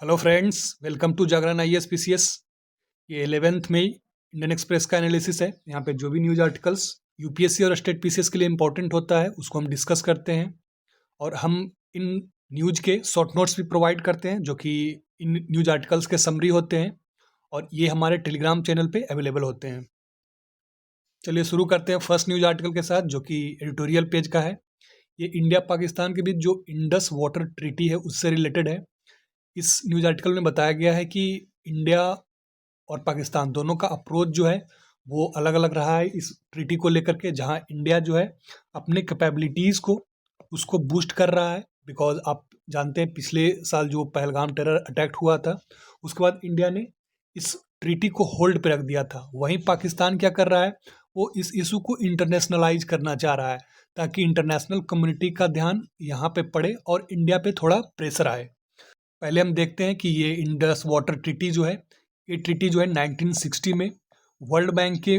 Hello friends, welcome to Jagran IAS PCS. ये 11th मई Indian Express का एनालिसिस है। यहाँ पे जो भी न्यूज़ आर्टिकल्स यूपीएससी और स्टेट पीसीएस के लिए इंपॉर्टेंट होता है उसको हम डिस्कस करते हैं। और हम इन न्यूज़ के शॉर्ट नोट्स भी प्रोवाइड करते हैं जो कि इन न्यूज़ आर्टिकल्स के समरी होते हैं और ये हमारे टेलीग्राम चैनल पे अवेलेबल होते हैं। चलिए शुरू करते हैं फर्स्ट न्यूज़ आर्टिकल के साथ जो कि एडिटोरियल पेज का है। ये इंडिया पाकिस्तान के बीच जो इंडस वाटर ट्रीटी है उससे रिलेटेड है। इस न्यूज़ आर्टिकल में बताया गया है कि इंडिया और पाकिस्तान दोनों का अप्रोच जो है वो अलग अलग रहा है इस ट्रीटी को लेकर के। जहां इंडिया जो है अपने कैपेबिलिटीज़ को उसको बूस्ट कर रहा है, बिकॉज आप जानते हैं पिछले साल जो पहलगाम टेरर अटैक हुआ था उसके बाद इंडिया ने इस ट्रीटी को होल्ड पे रख दिया था। वहीं पाकिस्तान क्या कर रहा है, वो इस इशू को इंटरनेशनलाइज करना चाह रहा है ताकि इंटरनेशनल कम्युनिटी का ध्यान यहाँ पे पड़े और इंडिया पे थोड़ा प्रेशर आए। पहले हम देखते हैं कि ये इंडस वाटर ट्रीटी जो है, ये ट्रीटी जो है 1960 में वर्ल्ड बैंक के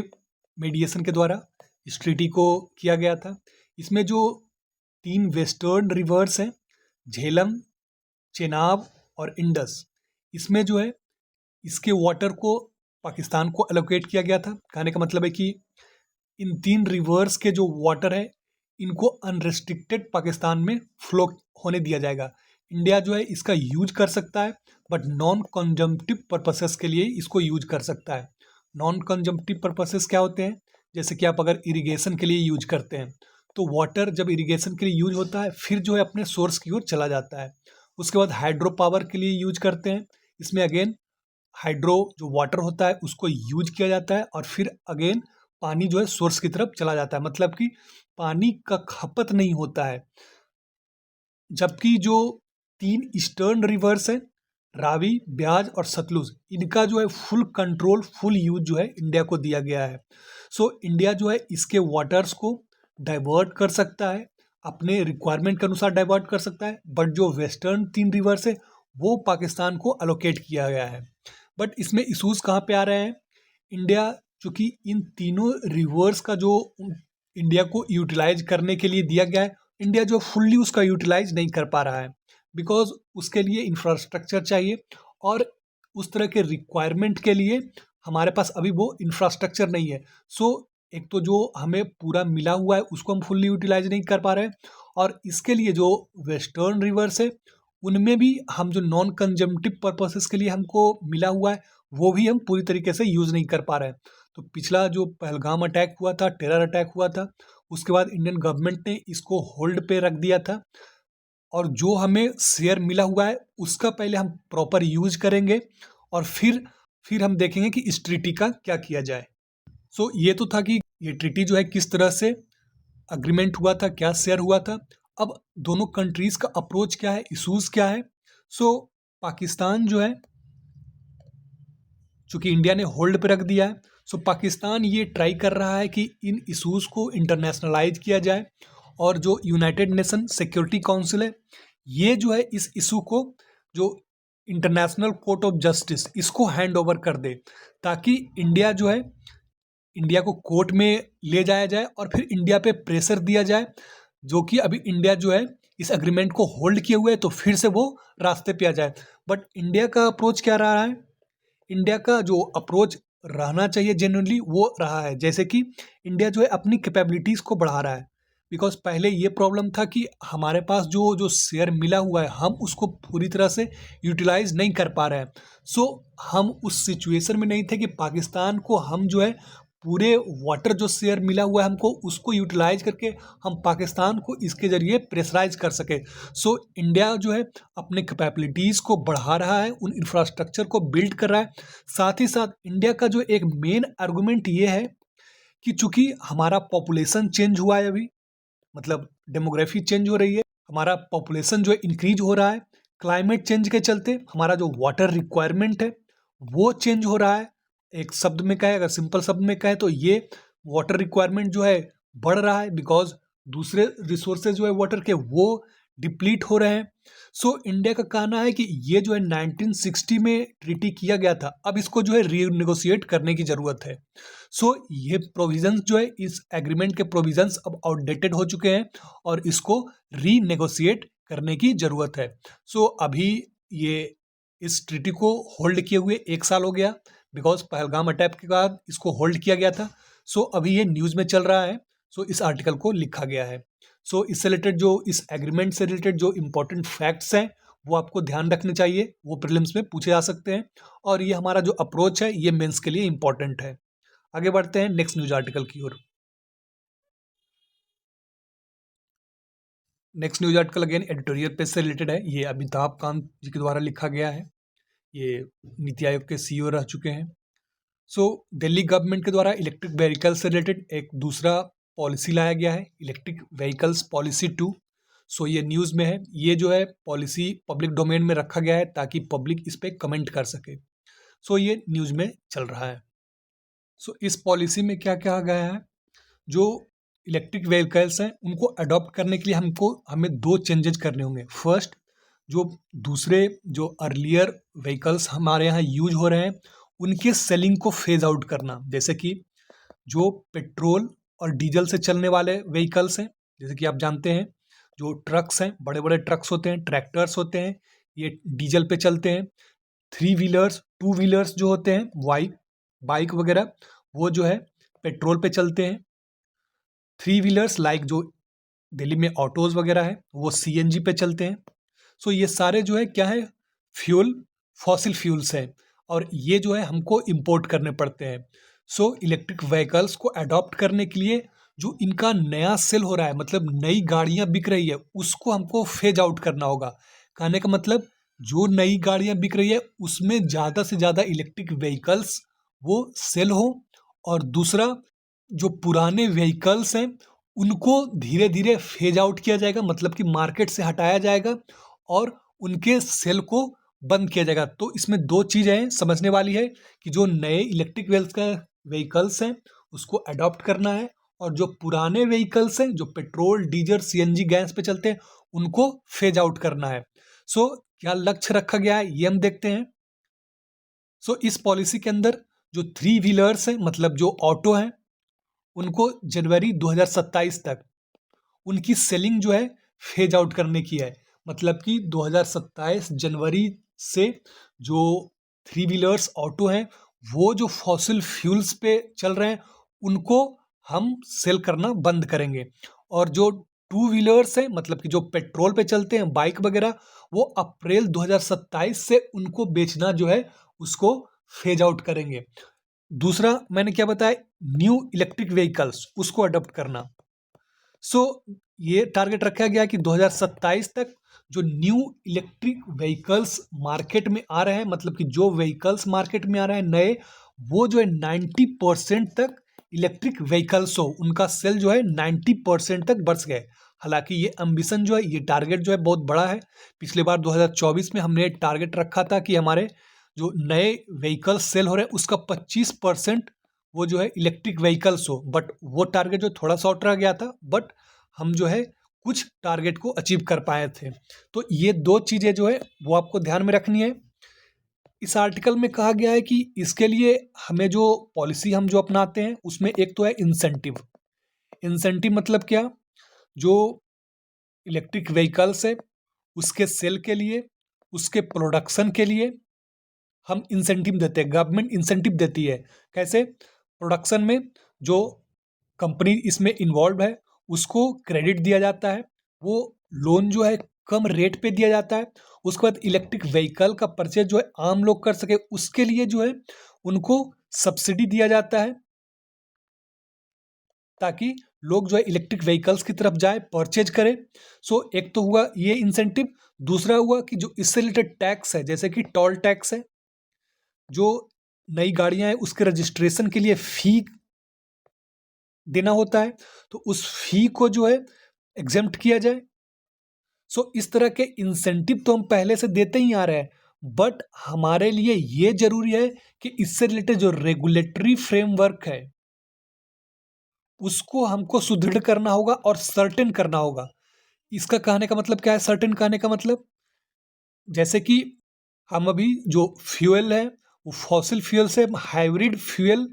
मीडिएशन के द्वारा इस ट्रीटी को किया गया था। इसमें जो 3 वेस्टर्न रिवर्स हैं, झेलम, चेनाब और इंडस, इसमें जो है इसके वाटर को पाकिस्तान को एलोकेट किया गया था। कहने का मतलब है कि इन 3 रिवर्स के जो वाटर है इनको अनरेस्ट्रिक्टेड पाकिस्तान में फ्लो होने दिया जाएगा। इंडिया जो है इसका यूज कर सकता है बट नॉन कंजम्पटिव पर्पसेस के लिए इसको यूज कर सकता है। नॉन कंजम्पटिव पर्पसेस क्या होते हैं, जैसे कि आप अगर इरिगेशन के लिए यूज करते हैं तो वाटर जब इरिगेशन के लिए यूज होता है फिर जो है अपने सोर्स की ओर चला जाता है। उसके बाद हाइड्रो पावर के लिए यूज करते हैं, इसमें अगेन हाइड्रो जो वाटर होता है उसको यूज किया जाता है और फिर अगेन पानी जो है सोर्स की तरफ चला जाता है, मतलब कि पानी का खपत नहीं होता है। जबकि जो 3 ईस्टर्न रिवर्स हैं, रावी, ब्याज और सतलुज, इनका जो है फुल कंट्रोल, फुल यूज जो है इंडिया को दिया गया है। सो इंडिया जो है इसके वाटर्स को डाइवर्ट कर सकता है, अपने रिक्वायरमेंट के अनुसार डाइवर्ट कर सकता है, बट जो वेस्टर्न 3 रिवर्स है वो पाकिस्तान को अलोकेट किया गया है। बट इसमें इशूज़ कहाँ पे आ रहे हैं, इंडिया चूँकि इन तीनों रिवर्स का जो इंडिया को यूटिलाइज करने के लिए दिया गया है, इंडिया जो फुल्ली उसका यूटिलाइज नहीं कर पा रहा है, बिकॉज उसके लिए इंफ्रास्ट्रक्चर चाहिए और उस तरह के रिक्वायरमेंट के लिए हमारे पास अभी वो इंफ्रास्ट्रक्चर नहीं है। सो एक तो जो हमें पूरा मिला हुआ है उसको हम फुल्ली यूटिलाइज नहीं कर पा रहे हैं, और इसके लिए जो वेस्टर्न रिवर्स है उनमें भी हम जो नॉन कंजम्पटिव पर्पसेस के लिए हमको मिला हुआ है वो भी हम पूरी तरीके से यूज़ नहीं कर पा रहे हैं। तो पिछला जो पहलगाम अटैक हुआ था, टेरर अटैक हुआ था, उसके बाद इंडियन गवर्नमेंट ने इसको होल्ड पे रख दिया था और जो हमें शेयर मिला हुआ है उसका पहले हम प्रॉपर यूज करेंगे और फिर हम देखेंगे कि इस ट्रीटी का क्या किया जाए। सो ये तो था कि ये ट्रीटी जो है किस तरह से अग्रीमेंट हुआ था, क्या शेयर हुआ था। अब दोनों कंट्रीज का अप्रोच क्या है, इशूज़ क्या है। सो पाकिस्तान जो है, चूंकि इंडिया ने होल्ड पे रख दिया है, सो पाकिस्तान ये ट्राई कर रहा है कि इन इशूज़ को इंटरनेशनलाइज किया जाए और जो यूनाइटेड नेशन सिक्योरिटी काउंसिल है ये जो है इस इशू को जो इंटरनेशनल कोर्ट ऑफ जस्टिस इसको हैंड ओवर कर दे, ताकि इंडिया जो है इंडिया को कोर्ट में ले जाया जाए और फिर इंडिया पे प्रेशर दिया जाए, जो कि अभी इंडिया जो है इस एग्रीमेंट को होल्ड किए हुए है तो फिर से वो रास्ते पे आ जाए। बट इंडिया का अप्रोच क्या रहा है, इंडिया का जो अप्रोच रहना चाहिए जेन्युइनली वो रहा है, जैसे कि इंडिया जो है अपनी कैपेबिलिटीज़ को बढ़ा रहा है। बिकॉज पहले ये प्रॉब्लम था कि हमारे पास जो जो शेयर मिला हुआ है हम उसको पूरी तरह से यूटिलाइज नहीं कर पा रहे हैं। सो हम उस सिचुएशन में नहीं थे कि पाकिस्तान को हम जो है पूरे वाटर जो शेयर मिला हुआ है हमको उसको यूटिलाइज करके हम पाकिस्तान को इसके ज़रिए प्रेशराइज कर सके। सो इंडिया जो है अपने कैपेबिलिटीज़ को बढ़ा रहा है, उन इंफ्रास्ट्रक्चर को बिल्ड कर रहा है। साथ ही साथ इंडिया का जो एक मेन आर्गूमेंट ये है कि चूंकि हमारा पॉपुलेशन चेंज हुआ है अभी, मतलब डेमोग्राफी चेंज हो रही है, हमारा पॉपुलेशन जो है इंक्रीज हो रहा है, क्लाइमेट चेंज के चलते हमारा जो वाटर रिक्वायरमेंट है वो चेंज हो रहा है। एक शब्द में कहे, अगर सिंपल शब्द में कहे तो ये वाटर रिक्वायरमेंट जो है बढ़ रहा है, बिकॉज दूसरे रिसोर्सेज जो है वाटर के वो डिप्लीट हो रहे हैं। सो इंडिया का कहना है कि ये जो है 1960 में ट्रीटी किया गया था, अब इसको जो है रीनेगोशिएट करने की ज़रूरत है। सो ये प्रोविजंस जो है इस एग्रीमेंट के प्रोविजंस अब आउटडेटेड हो चुके हैं और इसको रीनेगोशिएट करने की ज़रूरत है। सो अभी ये इस ट्रीटी को होल्ड किए हुए 1 साल हो गया, बिकॉज पहलगाम अटैक के बाद इसको होल्ड किया गया था। सो अभी ये न्यूज़ में चल रहा है, सो इस आर्टिकल को लिखा गया है। सो इससे रिलेटेड जो इस एग्रीमेंट से रिलेटेड जो इम्पोर्टेंट फैक्ट्स हैं वो आपको ध्यान रखने चाहिए, वो प्रीलिम्स में पूछे जा सकते हैं, और ये हमारा जो अप्रोच है ये मेंस के लिए इम्पोर्टेंट है। आगे बढ़ते हैं नेक्स्ट न्यूज आर्टिकल की ओर। Next news article again editorial page से रिलेटेड है। ये अमिताभ कांत जी के द्वारा लिखा गया है। ये नीति आयोग के सीईओ रह चुके हैं। सो दिल्ली गवर्नमेंट के द्वारा इलेक्ट्रिक व्हीकल से रिलेटेड एक दूसरा पॉलिसी लाया गया है, इलेक्ट्रिक व्हीकल्स पॉलिसी 2। सो ये न्यूज़ में है। ये जो है पॉलिसी पब्लिक डोमेन में रखा गया है ताकि पब्लिक इस पर कमेंट कर सके। सो ये न्यूज़ में चल रहा है। सो इस पॉलिसी में क्या कहा गया है, जो इलेक्ट्रिक व्हीकल्स हैं उनको अडॉप्ट करने के लिए हमें 2 चेंजेस करने होंगे। फर्स्ट, जो दूसरे जो अर्लियर व्हीकल्स हमारे यहाँ यूज हो रहे हैं उनके सेलिंग को फेज आउट करना। जैसे कि जो पेट्रोल और डीजल से चलने वाले व्हीकल्स हैं, जैसे कि आप जानते हैं जो ट्रक्स हैं, बड़े बड़े ट्रक्स होते हैं, ट्रैक्टर्स होते हैं, ये डीजल पे चलते हैं। 3 व्हीलर्स, 2 व्हीलर्स जो होते हैं, बाइक वगैरह, वो जो है पेट्रोल पे चलते हैं। 3 व्हीलर्स लाइक जो दिल्ली में ऑटोज़ वगैरह है वो सीएनजी पे चलते हैं। सो ये सारे जो है क्या है, फ्यूल, फॉसिल फ्यूल्स हैं, और ये जो है हमको इंपोर्ट करने पड़ते हैं। सो इलेक्ट्रिक व्हीकल्स को अडॉप्ट करने के लिए जो इनका नया सेल हो रहा है, मतलब नई गाड़ियाँ बिक रही है, उसको हमको फेज आउट करना होगा। कहने का मतलब जो नई गाड़ियाँ बिक रही है उसमें ज़्यादा से ज़्यादा इलेक्ट्रिक व्हीकल्स वो सेल हो, और दूसरा जो पुराने व्हीकल्स हैं उनको धीरे धीरे फेज आउट किया जाएगा, मतलब कि मार्केट से हटाया जाएगा और उनके सेल को बंद किया जाएगा। तो इसमें 2 चीज़ें हैं समझने वाली है कि जो नए इलेक्ट्रिक व्हीकल्स हैं उसको अडॉप्ट करना है, और जो पुराने व्हीकल्स हैं जो पेट्रोल, डीजल, सीएनजी गैस पे चलते हैं उनको फेज आउट करना है। सो क्या लक्ष्य रखा गया है ये हम देखते हैं। सो इस पॉलिसी के अंदर जो 3 व्हीलर्स हैं, मतलब जो ऑटो हैं, उनको जनवरी 2027 तक उनकी सेलिंग जो है फेज आउट करने की है। मतलब कि 2027 जनवरी से जो 3 व्हीलर्स ऑटो हैं वो जो फॉसिल फ्यूल्स पे चल रहे हैं उनको हम सेल करना बंद करेंगे, और जो 2 व्हीलर्स हैं, मतलब कि जो पेट्रोल पे चलते हैं, बाइक वगैरह, वो अप्रैल 2027 से उनको बेचना जो है उसको फेज आउट करेंगे। दूसरा मैंने क्या बताया, न्यू इलेक्ट्रिक व्हीकल्स उसको अडॉप्ट करना। सो ये टारगेट रखा गया कि 2027 तक जो न्यू इलेक्ट्रिक व्हीकल्स मार्केट में आ रहे हैं, मतलब कि जो व्हीकल्स मार्केट में आ रहे हैं नए, वो जो है 90% तक इलेक्ट्रिक व्हीकल्स हो, उनका सेल जो है 90% तक बढ़ गए। हालांकि ये एम्बिशन जो है, ये टारगेट जो है बहुत बड़ा है। पिछले बार 2024 में हमने टारगेट रखा था कि हमारे जो नए व्हीकल्स सेल हो रहे हैं उसका 25% वो जो है इलेक्ट्रिक व्हीकल्स हो, बट वो टारगेट जो थोड़ा शॉर्ट रह गया था, बट हम जो है कुछ टारगेट को अचीव कर पाए थे। तो ये 2 चीज़ें जो है वो आपको ध्यान में रखनी है। इस आर्टिकल में कहा गया है कि इसके लिए हमें जो पॉलिसी हम जो अपनाते हैं उसमें एक तो है इंसेंटिव। इंसेंटिव मतलब क्या, जो इलेक्ट्रिक व्हीकल्स है उसके सेल के लिए, उसके प्रोडक्शन के लिए हम इंसेंटिव देते हैं, गवर्नमेंट इंसेंटिव देती है। कैसे? प्रोडक्शन में जो कंपनी इसमें इन्वॉल्व है उसको क्रेडिट दिया जाता है, वो लोन जो है कम रेट पे दिया जाता है। उसके बाद इलेक्ट्रिक व्हीकल का परचेज जो है आम लोग कर सके उसके लिए जो है उनको सब्सिडी दिया जाता है, ताकि लोग जो है इलेक्ट्रिक व्हीकल्स की तरफ जाए, परचेज करें। सो एक तो हुआ ये इंसेंटिव। दूसरा हुआ कि जो इससे रिलेटेड टैक्स है, जैसे कि टोल टैक्स है, जो नई गाड़ियां हैं उसके रजिस्ट्रेशन के लिए फ़ी देना होता है, तो उस फ़ी को जो है एग्जेम्प्ट किया जाए। सो इस तरह के इंसेंटिव तो हम पहले से देते ही आ रहे हैं, बट हमारे लिए ये ज़रूरी है कि इससे रिलेटेड जो रेगुलेटरी फ्रेमवर्क है उसको हमको सुदृढ़ करना होगा और सर्टेन करना होगा। इसका कहने का मतलब क्या है, सर्टेन कहने का मतलब, जैसे कि हम अभी जो फ्यूल है वो फॉसिल फ्यूल से हाइब्रिड फ्यूल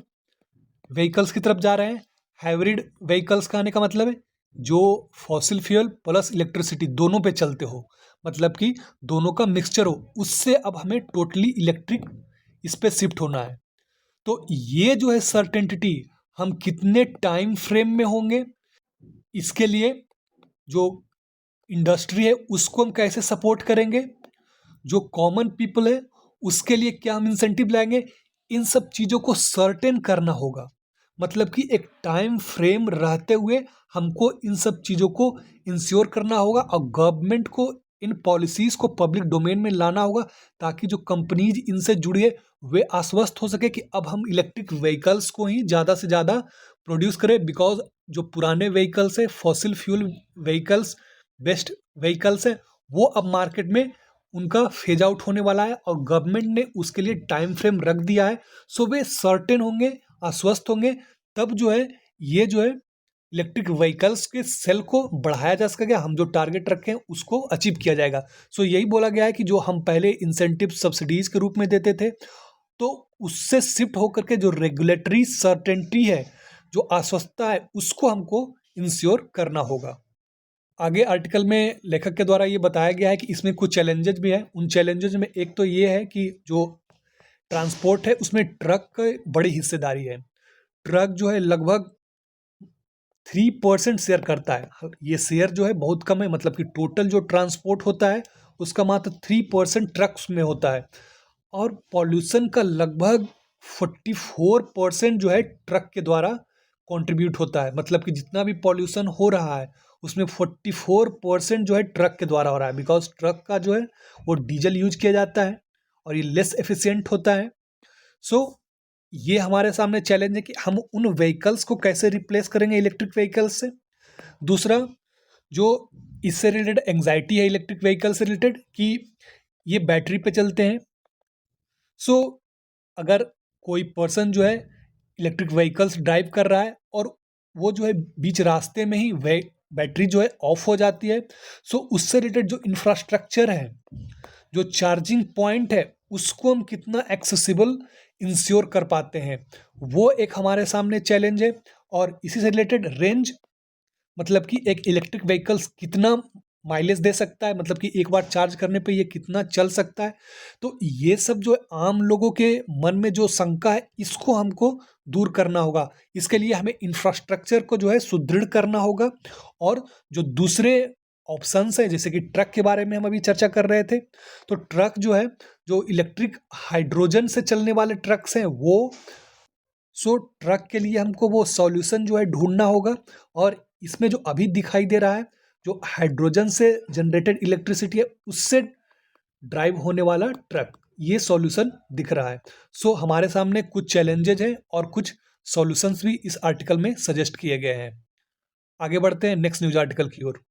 व्हीकल्स की तरफ जा रहे हैं। हाइब्रिड व्हीकल्स का आने का मतलब है जो फॉसिल फ्यूल प्लस इलेक्ट्रिसिटी दोनों पे चलते हो, मतलब कि दोनों का मिक्सचर हो, उससे अब हमें टोटली इलेक्ट्रिक इस पे शिफ्ट होना है। तो ये जो है सर्टेनिटी हम कितने टाइम फ्रेम में होंगे, इसके लिए जो इंडस्ट्री है उसको हम कैसे सपोर्ट करेंगे, जो कॉमन पीपल है उसके लिए क्या हम इंसेंटिव लाएंगे, इन सब चीज़ों को सर्टेन करना होगा। मतलब कि एक टाइम फ्रेम रहते हुए हमको इन सब चीज़ों को इंश्योर करना होगा और गवर्नमेंट को इन पॉलिसीज़ को पब्लिक डोमेन में लाना होगा, ताकि जो कंपनीज इनसे जुड़ी है वे आश्वस्त हो सके कि अब हम इलेक्ट्रिक व्हीकल्स को ही ज़्यादा से ज़्यादा प्रोड्यूस करें। बिकॉज जो पुराने व्हीकल्स है, fossil fuel vehicles best vehicles है, वो अब मार्केट में उनका फेज आउट होने वाला है और गवर्नमेंट ने उसके लिए टाइम फ्रेम रख दिया है। सो वे सर्टेन होंगे, आश्वस्त होंगे, तब जो है ये जो है इलेक्ट्रिक व्हीकल्स के सेल को बढ़ाया जा सकेगा, हम जो टारगेट रखे हैं उसको अचीव किया जाएगा। सो यही बोला गया है कि जो हम पहले इंसेंटिव सब्सिडीज के रूप में देते थे, तो उससे शिफ्ट होकर के जो रेगुलेटरी सर्टेनिटी है, जो आश्वस्तता है, उसको हमको इंश्योर करना होगा। आगे आर्टिकल में लेखक के द्वारा ये बताया गया है कि इसमें कुछ चैलेंजेस भी हैं। उन चैलेंजेस में एक तो ये है कि जो ट्रांसपोर्ट है उसमें ट्रक की बड़ी हिस्सेदारी है। ट्रक जो है लगभग 3% शेयर करता है। ये शेयर जो है बहुत कम है, मतलब कि टोटल जो ट्रांसपोर्ट होता है उसका मात्र 3% ट्रक्स में होता है। और पॉल्यूशन का लगभग 44% जो है ट्रक के द्वारा कंट्रीब्यूट होता है। मतलब कि जितना भी पॉल्यूशन हो रहा है उसमें 44% जो है ट्रक के द्वारा हो रहा है। बिकॉज ट्रक का जो है वो डीजल यूज किया जाता है और ये लेस एफिशिएंट होता है। सो ये हमारे सामने चैलेंज है कि हम उन व्हीकल्स को कैसे रिप्लेस करेंगे इलेक्ट्रिक व्हीकल्स से। दूसरा, जो इससे रिलेटेड एंग्जाइटी है इलेक्ट्रिक व्हीकल से रिलेटेड, कि ये बैटरी पे चलते हैं। सो अगर कोई पर्सन जो है इलेक्ट्रिक व्हीकल्स ड्राइव कर रहा है और वो जो है बीच रास्ते में ही बैटरी जो है ऑफ हो जाती है, सो उससे रिलेटेड जो इंफ्रास्ट्रक्चर है, जो चार्जिंग पॉइंट है, उसको हम कितना एक्सेसिबल इंश्योर कर पाते हैं, वो एक हमारे सामने चैलेंज है। और इसी से रिलेटेड रेंज, मतलब कि एक इलेक्ट्रिक व्हीकल्स कितना माइलेज दे सकता है, मतलब कि एक बार चार्ज करने पे ये कितना चल सकता है। तो ये सब जो आम लोगों के मन में जो शंका है, इसको हमको दूर करना होगा। इसके लिए हमें इंफ्रास्ट्रक्चर को जो है सुदृढ़ करना होगा। और जो दूसरे ऑप्शंस हैं, जैसे कि ट्रक के बारे में हम अभी चर्चा कर रहे थे, तो ट्रक जो है, जो इलेक्ट्रिक हाइड्रोजन से चलने वाले ट्रक्स हैं वो, सो ट्रक के लिए हमको वो सॉल्यूशन जो है ढूंढना होगा। और इसमें जो अभी दिखाई दे रहा है, जो हाइड्रोजन से जनरेटेड इलेक्ट्रिसिटी है उससे ड्राइव होने वाला ट्रक, ये सॉल्यूशन दिख रहा है। सो हमारे सामने कुछ चैलेंजेज हैं और कुछ सॉल्यूशंस भी इस आर्टिकल में सजेस्ट किए गए हैं। आगे बढ़ते हैं नेक्स्ट न्यूज आर्टिकल की ओर।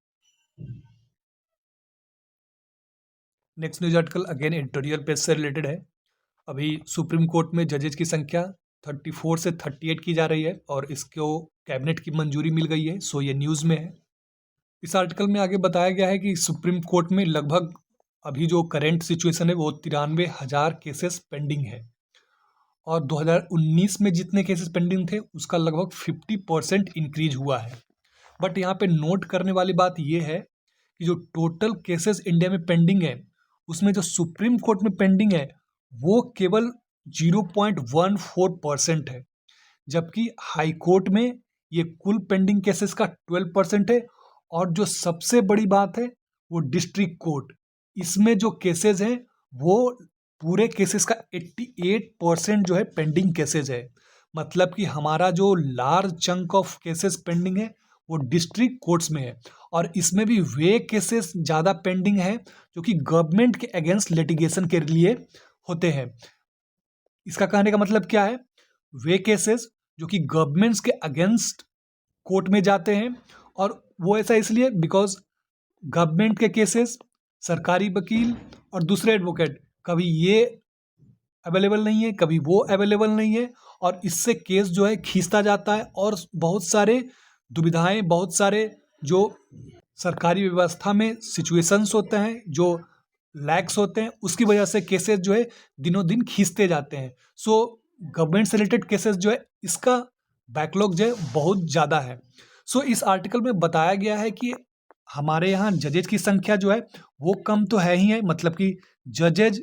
Next news article again editorial page से रिलेटेड है। अभी सुप्रीम कोर्ट में जजेज की संख्या 34 से 38 की जा रही है और इसको कैबिनेट की मंजूरी मिल गई है। सो ये न्यूज़ में है। इस आर्टिकल में आगे बताया गया है कि सुप्रीम कोर्ट में लगभग अभी जो करेंट सिचुएशन है वो 93,000 केसेस पेंडिंग है। और 2019 में जितने केसेस पेंडिंग थे उसका लगभग 50% इंक्रीज हुआ है। बट यहाँ पे नोट करने वाली बात यह है कि जो टोटल केसेस इंडिया में पेंडिंग है, उसमें जो सुप्रीम कोर्ट में पेंडिंग है वो केवल 0.14% है। जबकि हाई कोर्ट में ये कुल पेंडिंग केसेस का 12% है। और जो सबसे बड़ी बात है वो डिस्ट्रिक्ट कोर्ट, इसमें जो केसेस हैं वो पूरे केसेस का 88% जो है पेंडिंग केसेस है। मतलब कि हमारा जो large chunk of cases pending है वो डिस्ट्रिक्ट कोर्ट्स में है। और इसमें भी वे केसेस ज़्यादा पेंडिंग है जो कि गवर्नमेंट के अगेंस्ट लिटिगेशन के लिए होते हैं। इसका कहने का मतलब क्या है, वे केसेस जो कि गवर्नमेंट्स के अगेंस्ट कोर्ट में जाते हैं, और वो ऐसा इसलिए बिकॉज गवर्नमेंट के केसेस, सरकारी वकील और दूसरे एडवोकेट कभी ये अवेलेबल नहीं है, कभी वो अवेलेबल नहीं है। और इससे केस जो है खींचता जाता है और बहुत सारे दुविधाएं, बहुत सारे जो सरकारी व्यवस्था में सिचुएशंस होते हैं, जो लैक्स होते हैं, उसकी वजह से केसेस जो है दिनों दिन खींचते जाते हैं। सो गवर्नमेंट से रिलेटेड केसेस जो है इसका बैकलॉग जो है बहुत ज़्यादा है। सो इस आर्टिकल में बताया गया है कि हमारे यहाँ जजेज की संख्या जो है वो कम तो है ही है, मतलब कि जजेज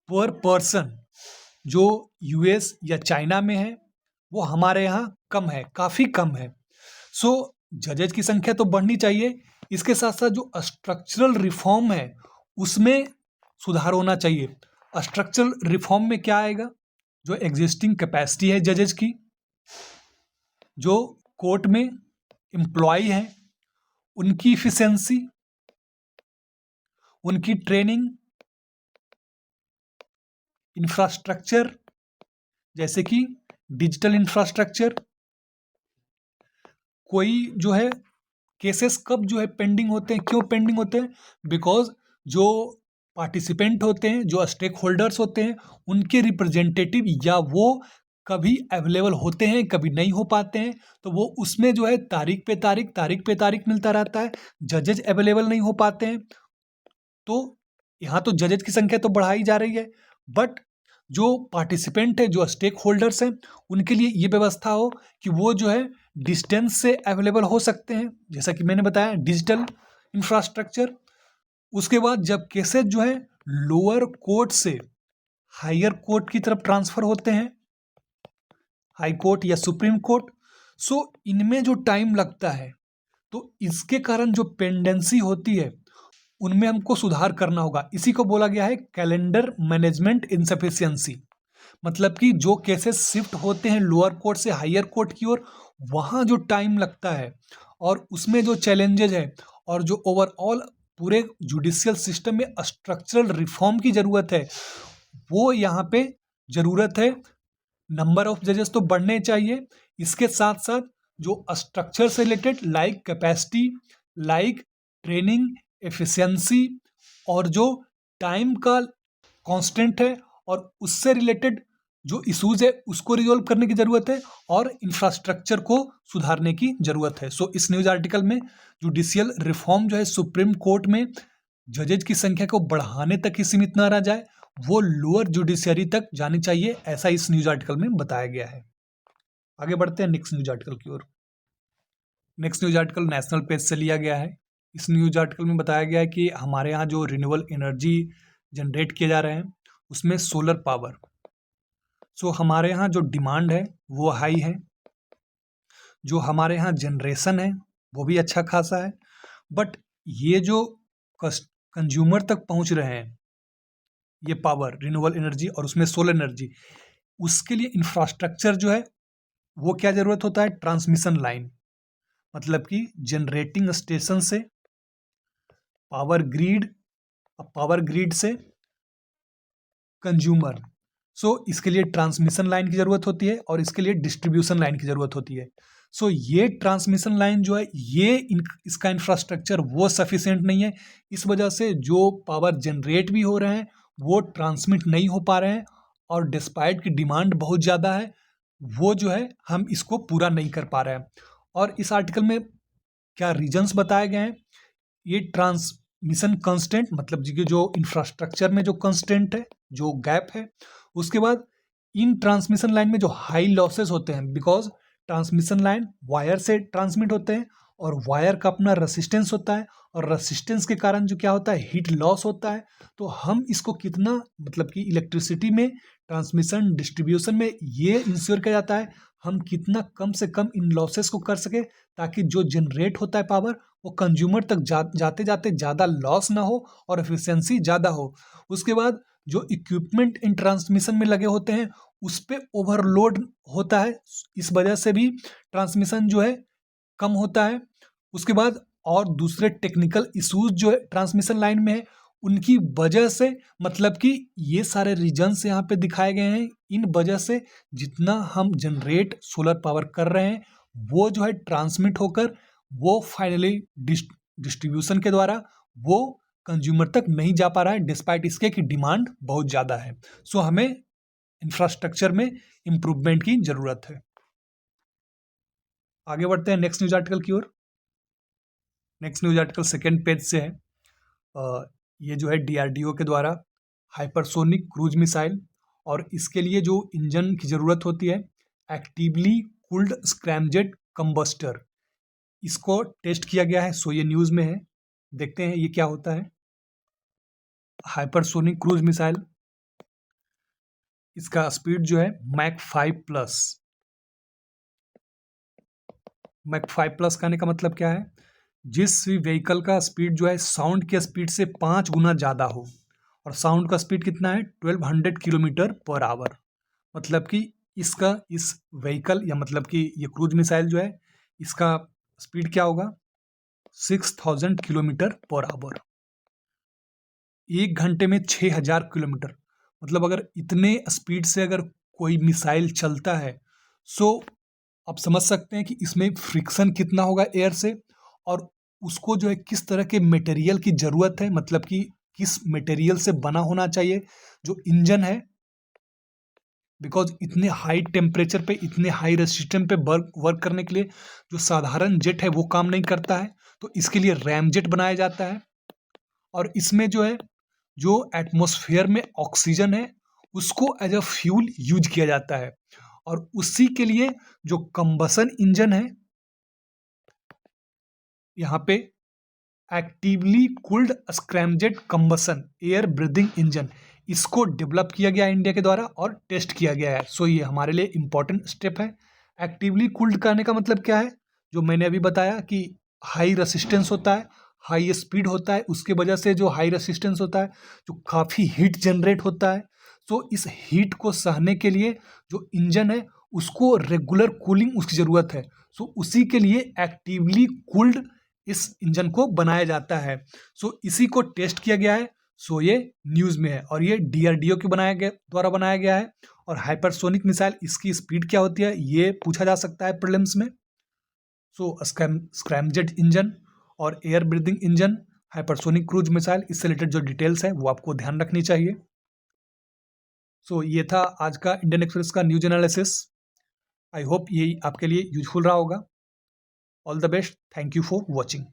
पर पर्सन जो यूएस या चाइना में है वो हमारे यहाँ कम है, काफ़ी कम है। सो जजेज की संख्या तो बढ़नी चाहिए, इसके साथ साथ जो स्ट्रक्चरल रिफॉर्म है उसमें सुधार होना चाहिए। स्ट्रक्चरल रिफॉर्म में क्या आएगा? जो एग्जिस्टिंग कैपेसिटी है जजेज की, जो कोर्ट में एम्प्लॉय हैं उनकी इफिशिएंसी, उनकी ट्रेनिंग, इंफ्रास्ट्रक्चर जैसे कि डिजिटल इंफ्रास्ट्रक्चर। कोई जो है केसेस कब जो है पेंडिंग होते हैं, क्यों पेंडिंग होते हैं? बिकॉज जो पार्टिसिपेंट होते हैं, जो स्टेक होल्डर्स होते हैं, उनके रिप्रेजेंटेटिव या वो कभी अवेलेबल होते हैं, कभी नहीं हो पाते हैं, तो वो उसमें जो है तारीख पे तारीख मिलता रहता है, जजेज अवेलेबल नहीं हो पाते हैं। तो यहाँ तो जजेज की संख्या तो बढ़ाई जा रही है, बट जो पार्टिसिपेंट है, जो स्टेक होल्डर्स हैं, उनके लिए ये व्यवस्था हो कि वो जो है डिस्टेंस से अवेलेबल हो सकते हैं, जैसा कि मैंने बताया डिजिटल इंफ्रास्ट्रक्चर। उसके बाद जब केसेस जो है लोअर कोर्ट से हायर कोर्ट की तरफ ट्रांसफर होते हैं, हाई कोर्ट या सुप्रीम कोर्ट, सो इनमें जो टाइम लगता है, तो इसके कारण जो पेंडेंसी होती है उनमें हमको सुधार करना होगा। इसी को बोला गया है कैलेंडर मैनेजमेंट इनसफिशियंसी। मतलब कि जो केसेस शिफ्ट होते हैं लोअर कोर्ट से हायर कोर्ट की ओर, वहाँ जो टाइम लगता है और उसमें जो चैलेंजेज है, और जो ओवरऑल पूरे जुडिशियल सिस्टम में स्ट्रक्चरल रिफॉर्म की ज़रूरत है, वो यहाँ पे ज़रूरत है। नंबर ऑफ जजेस तो बढ़ने चाहिए, इसके साथ साथ जो स्ट्रक्चर से related like capacity, like training, efficiency, और जो टाइम का कांस्टेंट है और उससे रिलेटेड जो इश्यूज है उसको रिजोल्व करने की ज़रूरत है, और इंफ्रास्ट्रक्चर को सुधारने की ज़रूरत है। सो इस न्यूज़ आर्टिकल में जुडिशियल रिफॉर्म जो है सुप्रीम कोर्ट में जजेज की संख्या को बढ़ाने तक ही सीमित न रह जाए, वो लोअर जुडिशरी तक जानी चाहिए, ऐसा इस न्यूज़ आर्टिकल में बताया गया है। आगे बढ़ते हैं नेक्स्ट न्यूज़ आर्टिकल की ओर। Next news article national page से लिया गया है। इस न्यूज़ आर्टिकल में बताया गया है कि हमारे यहाँ जो रिन्यूएबल एनर्जी जनरेट किए जा रहे हैं उसमें सोलर पावर, सो हमारे यहाँ जो डिमांड है वो हाई है, जो हमारे यहाँ जनरेशन है वो भी अच्छा खासा है, बट ये जो कंज्यूमर तक पहुँच रहे हैं ये पावर, रिन्यूएबल एनर्जी और उसमें सोलर एनर्जी, उसके लिए इंफ्रास्ट्रक्चर जो है वो क्या ज़रूरत होता है? ट्रांसमिशन लाइन, मतलब कि जनरेटिंग स्टेशन से पावर ग्रिड, पावर ग्रिड से कंज्यूमर। सो इसके लिए ट्रांसमिशन लाइन की ज़रूरत होती है और इसके लिए डिस्ट्रीब्यूशन लाइन की ज़रूरत होती है। सो ये ट्रांसमिशन लाइन जो है इसका इंफ्रास्ट्रक्चर वो सफिशिएंट नहीं है, इस वजह से जो पावर जनरेट भी हो रहे हैं वो ट्रांसमिट नहीं हो पा रहे हैं, और डिस्पाइट की डिमांड बहुत ज़्यादा है, वो जो है हम इसको पूरा नहीं कर पा रहे हैं। और इस आर्टिकल में क्या रीजंस बताए गए हैं? ये ट्रांसमिशन कंस्टेंट, मतलब जी कि जो इंफ्रास्ट्रक्चर में जो कंस्टेंट है, जो गैप है, उसके बाद इन ट्रांसमिशन लाइन में जो हाई लॉसेस होते हैं, बिकॉज ट्रांसमिशन लाइन वायर से ट्रांसमिट होते हैं और वायर का अपना रेसिस्टेंस होता है, और रेसिस्टेंस के कारण जो क्या होता है, हीट लॉस होता है। तो हम इसको कितना, मतलब कि इलेक्ट्रिसिटी में ट्रांसमिशन डिस्ट्रीब्यूशन में ये इंश्योर किया जाता है हम कितना कम से कम इन लॉसेस को कर सके, ताकि जो जनरेट होता है पावर वो कंज्यूमर तक जाते जाते ज़्यादा लॉस ना हो और एफिशिएंसी ज़्यादा हो। उसके बाद जो इक्विपमेंट इन ट्रांसमिशन में लगे होते हैं उस पर ओवरलोड होता है, इस वजह से भी ट्रांसमिशन जो है कम होता है। उसके बाद और दूसरे टेक्निकल इश्यूज जो है ट्रांसमिशन लाइन में है, उनकी वजह से, मतलब कि ये सारे रीजन्स यहाँ पे दिखाए गए हैं, इन वजह से जितना हम जनरेट सोलर पावर कर रहे हैं वो जो है ट्रांसमिट होकर वो फाइनली डिस्ट्रीब्यूशन के द्वारा वो कंज्यूमर तक नहीं जा पा रहा है, डिस्पाइट इसके कि डिमांड बहुत ज़्यादा है। सो हमें इंफ्रास्ट्रक्चर में इम्प्रूवमेंट की ज़रूरत है। आगे बढ़ते हैं नेक्स्ट न्यूज़ आर्टिकल की ओर। Next news article second page से है। ये जो है डीआरडीओ के द्वारा हाइपरसोनिक क्रूज मिसाइल, और इसके लिए जो इंजन की ज़रूरत होती है एक्टिवली कूल्ड स्क्रैमजेट कंबस्टर, इसको टेस्ट किया गया है, सो ये न्यूज़ में है। देखते हैं ये क्या होता है। हाइपरसोनिक क्रूज मिसाइल, इसका स्पीड जो है मैक 5+। मैक 5+ कहने का मतलब क्या है? जिस भी व्हीकल का स्पीड जो है साउंड के स्पीड से 5 गुना ज़्यादा हो, और साउंड का स्पीड कितना है? 1200 किलोमीटर पर आवर। मतलब कि इसका इस व्हीकल या मतलब कि ये क्रूज मिसाइल जो है, इसका स्पीड क्या होगा? 6000 किलोमीटर पर आवर। 1 घंटे में 6000 किलोमीटर। मतलब अगर इतने स्पीड से अगर कोई मिसाइल चलता है, सो आप समझ सकते हैं कि इसमें फ्रिक्शन कितना होगा एयर से, और उसको जो है किस तरह के मटेरियल की ज़रूरत है, मतलब कि किस मटेरियल से बना होना चाहिए जो इंजन है। बिकॉज इतने हाई टेम्परेचर पे, इतने हाई रेसिस्टेंस पे वर्क करने के लिए जो साधारण जेट है वो काम नहीं करता है, तो इसके लिए रैम जेट बनाया जाता है। और इसमें जो है, जो एटमॉस्फेयर में ऑक्सीजन है उसको एज अ फ्यूल यूज किया जाता है, और उसी के लिए जो कंबसन इंजन है यहाँ पे, actively cooled scramjet combustion air breathing engine, इसको डेवलप किया गया इंडिया के द्वारा और टेस्ट किया गया है। सो ये हमारे लिए इंपॉर्टेंट स्टेप है। एक्टिवली कूल्ड करने का मतलब क्या है? जो मैंने अभी बताया कि हाई रेसिस्टेंस होता है, हाई स्पीड होता है, उसके वजह से जो हाई रेसिस्टेंस होता है, जो काफ़ी हीट जनरेट होता है, सो इस हीट को सहने के लिए जो इंजन है उसको रेगुलर कूलिंग उसकी ज़रूरत है। सो उसी के लिए एक्टिवली कूल्ड इस इंजन को बनाया जाता है। सो इसी को टेस्ट किया गया है। सो ये न्यूज़ में है, और ये DRDO के द्वारा बनाया गया है। और हाइपरसोनिक मिसाइल, इसकी स्पीड क्या होती है ये पूछा जा सकता है प्रीलिम्स में। सो स्क्रैमजेट इंजन और air breathing engine, hypersonic cruise missile, इससे रिलेटेड जो डिटेल्स है वो आपको ध्यान रखनी चाहिए। सो ये था आज का इंडियन एक्सप्रेस का न्यूज एनालिसिस। आई होप ये आपके लिए यूजफुल रहा होगा। All the best, thank you for watching.